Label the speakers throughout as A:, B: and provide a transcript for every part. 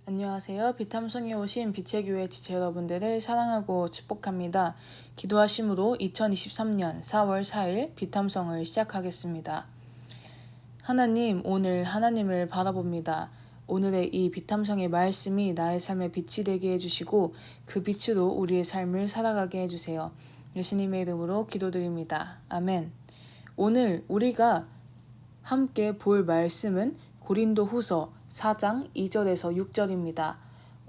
A: 안녕하세요. 비탐성에 오신 빛의 교회 지체 여러분들을 사랑하고 축복합니다. 기도하심으로 2023년 4월 4일 비탐성을 시작하겠습니다. 하나님, 오늘 하나님을 바라봅니다. 오늘의 이 비탐성의 말씀이 나의 삶에 빛이 되게 해주시고 그 빛으로 우리의 삶을 살아가게 해주세요. 예수님의 이름으로 기도드립니다. 아멘. 오늘 우리가 함께 볼 말씀은 고린도후서 4장 2절에서 6절입니다.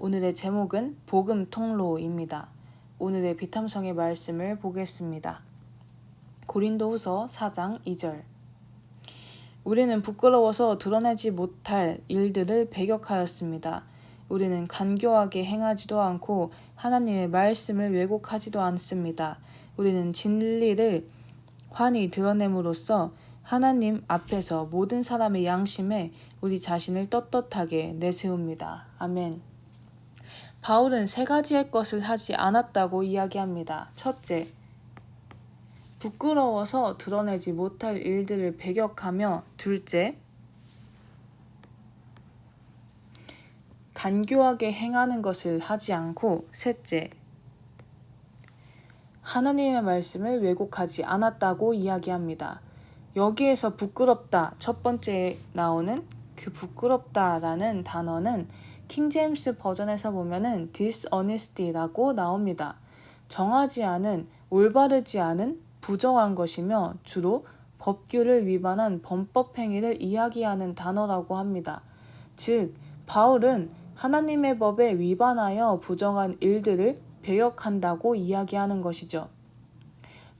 A: 오늘의 제목은 복음 통로입니다. 오늘의 비탐성의 말씀을 보겠습니다. 고린도후서 4장 2절. 우리는 부끄러워서 드러내지 못할 일들을 배격하였습니다. 우리는 간교하게 행하지도 않고 하나님의 말씀을 왜곡하지도 않습니다. 우리는 진리를 환히 드러냄으로써 하나님 앞에서 모든 사람의 양심에 우리 자신을 떳떳하게 내세웁니다. 아멘. 바울은 세 가지의 것을 하지 않았다고 이야기합니다. 첫째, 부끄러워서 드러내지 못할 일들을 배격하며, 둘째, 간교하게 행하는 것을 하지 않고, 셋째, 하나님의 말씀을 왜곡하지 않았다고 이야기합니다. 여기에서 부끄럽다, 첫 번째에 나오는 그 부끄럽다라는 단어는 킹제임스 버전에서 보면은 dishonesty라고 나옵니다. 정하지 않은, 올바르지 않은, 부정한 것이며 주로 법규를 위반한 범법 행위를 이야기하는 단어라고 합니다. 즉, 바울은 하나님의 법에 위반하여 부정한 일들을 배역한다고 이야기하는 것이죠.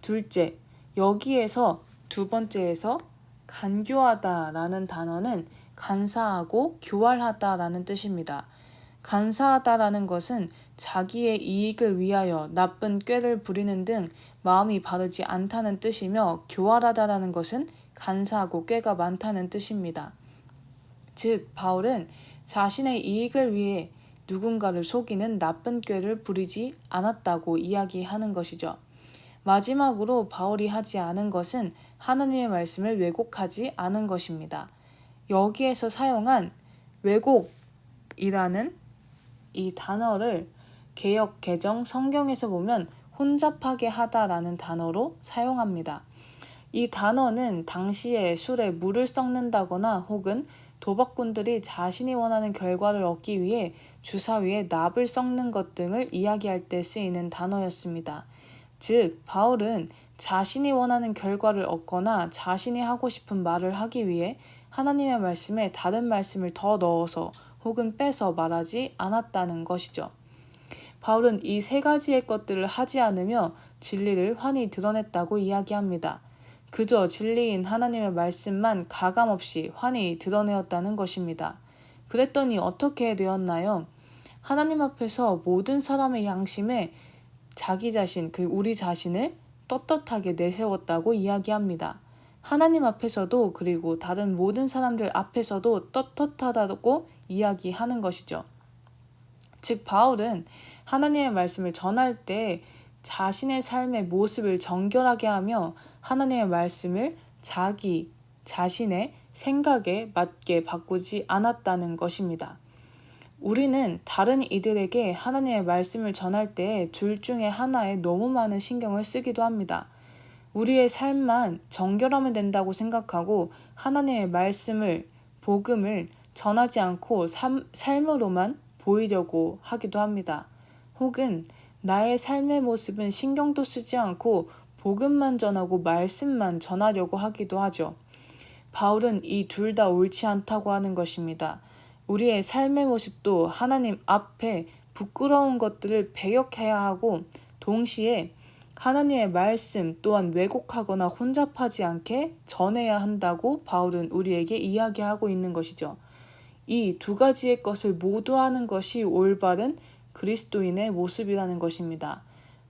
A: 둘째, 여기에서 두 번째에서 간교하다라는 단어는 간사하고 교활하다라는 뜻입니다. 간사하다라는 것은 자기의 이익을 위하여 나쁜 꾀를 부리는 등 마음이 바르지 않다는 뜻이며, 교활하다라는 것은 간사하고 꾀가 많다는 뜻입니다. 즉, 바울은 자신의 이익을 위해 누군가를 속이는 나쁜 꾀를 부리지 않았다고 이야기하는 것이죠. 마지막으로 바울이 하지 않은 것은 하나님의 말씀을 왜곡하지 않은 것입니다. 여기에서 사용한 왜곡이라는 이 단어를 개역 개정 성경에서 보면 혼잡하게 하다라는 단어로 사용합니다. 이 단어는 당시에 술에 물을 섞는다거나 혹은 도박꾼들이 자신이 원하는 결과를 얻기 위해 주사위에 납을 섞는 것 등을 이야기할 때 쓰이는 단어였습니다. 즉, 바울은 자신이 원하는 결과를 얻거나 자신이 하고 싶은 말을 하기 위해 하나님의 말씀에 다른 말씀을 더 넣어서 혹은 빼서 말하지 않았다는 것이죠. 바울은 이 세 가지의 것들을 하지 않으며 진리를 환히 드러냈다고 이야기합니다. 그저 진리인 하나님의 말씀만 가감없이 환히 드러내었다는 것입니다. 그랬더니 어떻게 되었나요? 하나님 앞에서 모든 사람의 양심에 자기 자신, 우리 자신을 떳떳하게 내세웠다고 이야기합니다. 하나님 앞에서도 그리고 다른 모든 사람들 앞에서도 떳떳하다고 이야기하는 것이죠. 즉, 바울은 하나님의 말씀을 전할 때 자신의 삶의 모습을 정결하게 하며 하나님의 말씀을 자기 자신의 생각에 맞게 바꾸지 않았다는 것입니다. 우리는 다른 이들에게 하나님의 말씀을 전할 때 둘 중에 하나에 너무 많은 신경을 쓰기도 합니다. 우리의 삶만 정결하면 된다고 생각하고 하나님의 말씀을, 복음을 전하지 않고 삶으로만 보이려고 하기도 합니다. 혹은 나의 삶의 모습은 신경도 쓰지 않고 복음만 전하고 말씀만 전하려고 하기도 하죠. 바울은 이 둘 다 옳지 않다고 하는 것입니다. 우리의 삶의 모습도 하나님 앞에 부끄러운 것들을 배역해야 하고 동시에 하나님의 말씀 또한 왜곡하거나 혼잡하지 않게 전해야 한다고 바울은 우리에게 이야기하고 있는 것이죠. 이 두 가지의 것을 모두 하는 것이 올바른 그리스도인의 모습이라는 것입니다.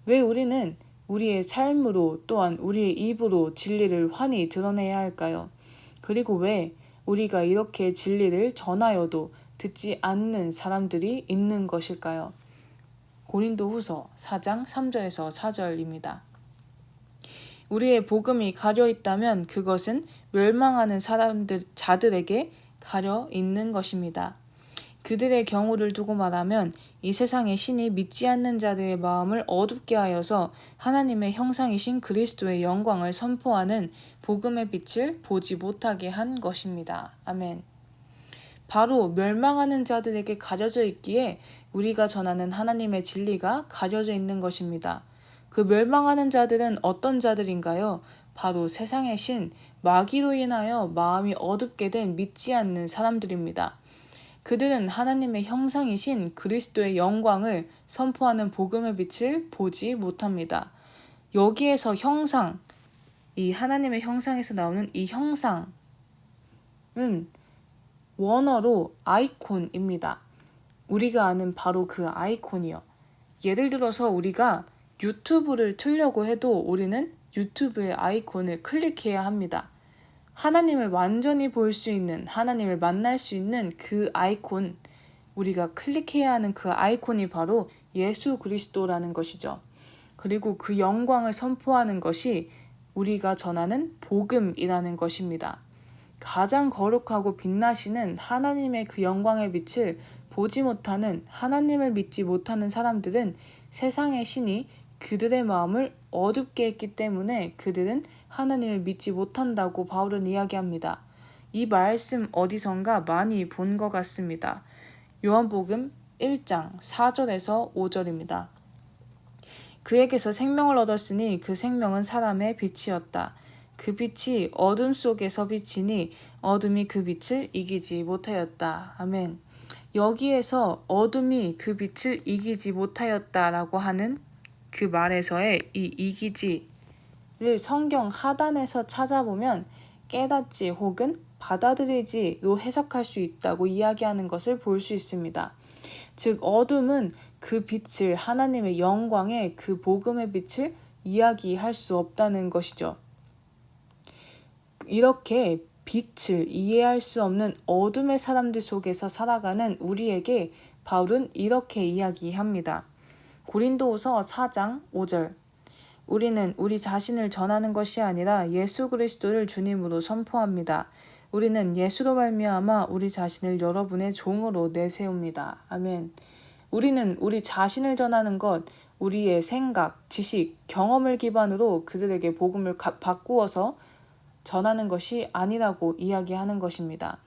A: 왜 우리는 우리의 삶으로 또한 우리의 입으로 진리를 환히 드러내야 할까요? 그리고 왜 우리가 이렇게 진리를 전하여도 듣지 않는 사람들이 있는 것일까요? 고린도후서 4장 3절에서 4절입니다. 우리의 복음이 가려 있다면 그것은 멸망하는 자들에게 가려 있는 것입니다. 그들의 경우를 두고 말하면 이 세상의 신이 믿지 않는 자들의 마음을 어둡게 하여서 하나님의 형상이신 그리스도의 영광을 선포하는 복음의 빛을 보지 못하게 한 것입니다. 아멘. 바로 멸망하는 자들에게 가려져 있기에 우리가 전하는 하나님의 진리가 가려져 있는 것입니다. 그 멸망하는 자들은 어떤 자들인가요? 바로 세상의 신, 마귀로 인하여 마음이 어둡게 된 믿지 않는 사람들입니다. 그들은 하나님의 형상이신 그리스도의 영광을 선포하는 복음의 빛을 보지 못합니다. 여기에서 형상, 이 하나님의 형상에서 나오는 이 형상은 원어로 아이콘입니다. 우리가 아는 바로 그 아이콘이요. 예를 들어서 우리가 유튜브를 틀려고 해도 우리는 유튜브의 아이콘을 클릭해야 합니다. 하나님을 완전히 볼 수 있는, 하나님을 만날 수 있는 그 아이콘, 우리가 클릭해야 하는 그 아이콘이 바로 예수 그리스도라는 것이죠. 그리고 그 영광을 선포하는 것이 우리가 전하는 복음이라는 것입니다. 가장 거룩하고 빛나시는 하나님의 그 영광의 빛을 보지 못하는, 하나님을 믿지 못하는 사람들은 세상의 신이 그들의 마음을 어둡게 했기 때문에 그들은 하나님을 믿지 못한다고 바울은 이야기합니다. 이 말씀 어디선가 많이 본 것 같습니다. 요한복음 1장 4절에서 5절입니다. 그에게서 생명을 얻었으니 그 생명은 사람의 빛이었다. 그 빛이 어둠 속에서 비치니 어둠이 그 빛을 이기지 못하였다. 아멘. 여기에서 어둠이 그 빛을 이기지 못하였다라고 하는 그 말에서의 이 이기지를 성경 하단에서 찾아보면 깨닫지 혹은 받아들이지로 해석할 수 있다고 이야기하는 것을 볼 수 있습니다. 즉 어둠은 그 빛을, 하나님의 영광의 그 복음의 빛을 이야기할 수 없다는 것이죠. 이렇게 빛을 이해할 수 없는 어둠의 사람들 속에서 살아가는 우리에게 바울은 이렇게 이야기합니다. 고린도후서 4장 5절. 우리는 우리 자신을 전하는 것이 아니라 예수 그리스도를 주님으로 선포합니다. 우리는 예수로 말미암아 우리 자신을 여러분의 종으로 내세웁니다. 아멘. 우리는 우리 자신을 전하는 것, 우리의 생각, 지식, 경험을 기반으로 그들에게 복음을 바꾸어서 전하는 것이 아니라고 이야기하는 것입니다.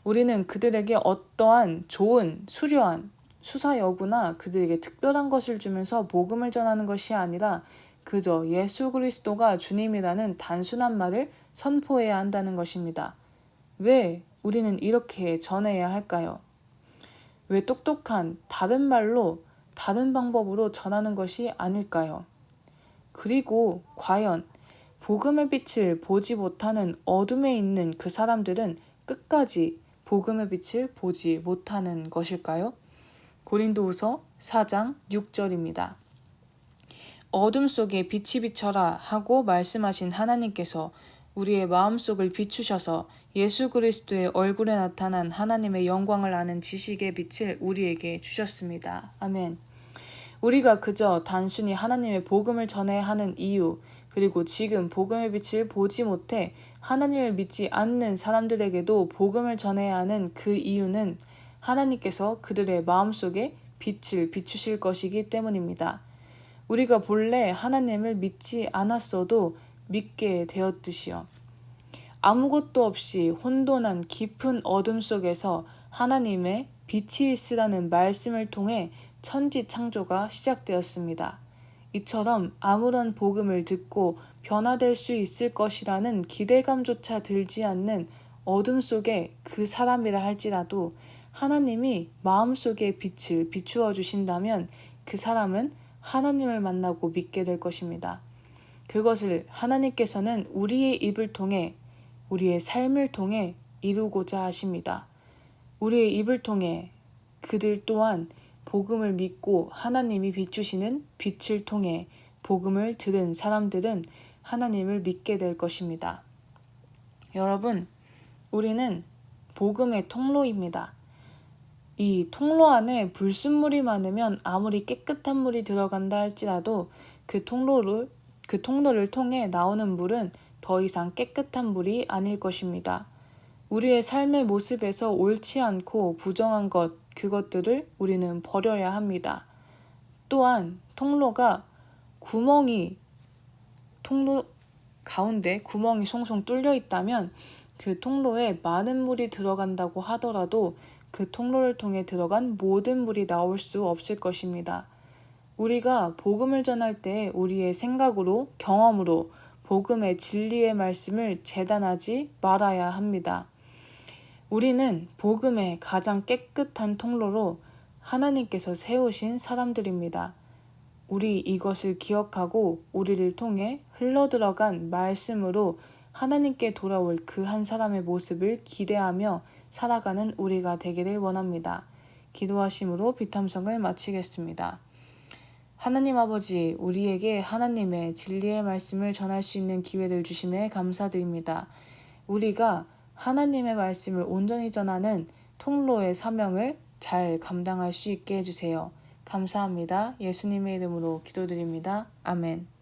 A: 우리는 그들에게 어떠한 좋은, 수려한, 수사 여구나 그들에게 특별한 것을 주면서 복음을 전하는 것이 아니라 그저 예수 그리스도가 주님이라는 단순한 말을 선포해야 한다는 것입니다. 왜 우리는 이렇게 전해야 할까요? 왜 똑똑한 다른 말로, 다른 방법으로 전하는 것이 아닐까요? 그리고 과연 복음의 빛을 보지 못하는 어둠에 있는 그 사람들은 끝까지 복음의 빛을 보지 못하는 것일까요? 고린도후서 4장 6절입니다. 어둠 속에 빛이 비쳐라 하고 말씀하신 하나님께서 우리의 마음속을 비추셔서 예수 그리스도의 얼굴에 나타난 하나님의 영광을 아는 지식의 빛을 우리에게 주셨습니다. 아멘. 우리가 그저 단순히 하나님의 복음을 전해야 하는 이유, 그리고 지금 복음의 빛을 보지 못해 하나님을 믿지 않는 사람들에게도 복음을 전해야 하는 그 이유는 하나님께서 그들의 마음속에 빛을 비추실 것이기 때문입니다. 우리가 본래 하나님을 믿지 않았어도 믿게 되었듯이요. 아무것도 없이 혼돈한 깊은 어둠 속에서 하나님의 빛이 있으라는 말씀을 통해 천지 창조가 시작되었습니다. 이처럼 아무런 복음을 듣고 변화될 수 있을 것이라는 기대감조차 들지 않는 어둠 속에 그 사람이라 할지라도 하나님이 마음속에 빛을 비추어 주신다면 그 사람은 하나님을 만나고 믿게 될 것입니다. 그것을 하나님께서는 우리의 입을 통해, 우리의 삶을 통해 이루고자 하십니다. 우리의 입을 통해 그들 또한 복음을 믿고 하나님이 비추시는 빛을 통해 복음을 들은 사람들은 하나님을 믿게 될 것입니다. 여러분, 우리는 복음의 통로입니다. 이 통로 안에 불순물이 많으면 아무리 깨끗한 물이 들어간다 할지라도 그 통로를 통해 나오는 물은 더 이상 깨끗한 물이 아닐 것입니다. 우리의 삶의 모습에서 옳지 않고 부정한 것, 그것들을 우리는 버려야 합니다. 또한 통로가 통로 가운데 구멍이 송송 뚫려 있다면 그 통로에 많은 물이 들어간다고 하더라도 그 통로를 통해 들어간 모든 물이 나올 수 없을 것입니다. 우리가 복음을 전할 때 우리의 생각으로, 경험으로 복음의 진리의 말씀을 재단하지 말아야 합니다. 우리는 복음의 가장 깨끗한 통로로 하나님께서 세우신 사람들입니다. 우리 이것을 기억하고 우리를 통해 흘러들어간 말씀으로 하나님께 돌아올 그 한 사람의 모습을 기대하며 살아가는 우리가 되기를 원합니다. 기도하심으로 비탐성을 마치겠습니다. 하나님 아버지, 우리에게 하나님의 진리의 말씀을 전할 수 있는 기회를 주심에 감사드립니다. 우리가 하나님의 말씀을 온전히 전하는 통로의 사명을 잘 감당할 수 있게 해주세요. 감사합니다. 예수님의 이름으로 기도드립니다. 아멘.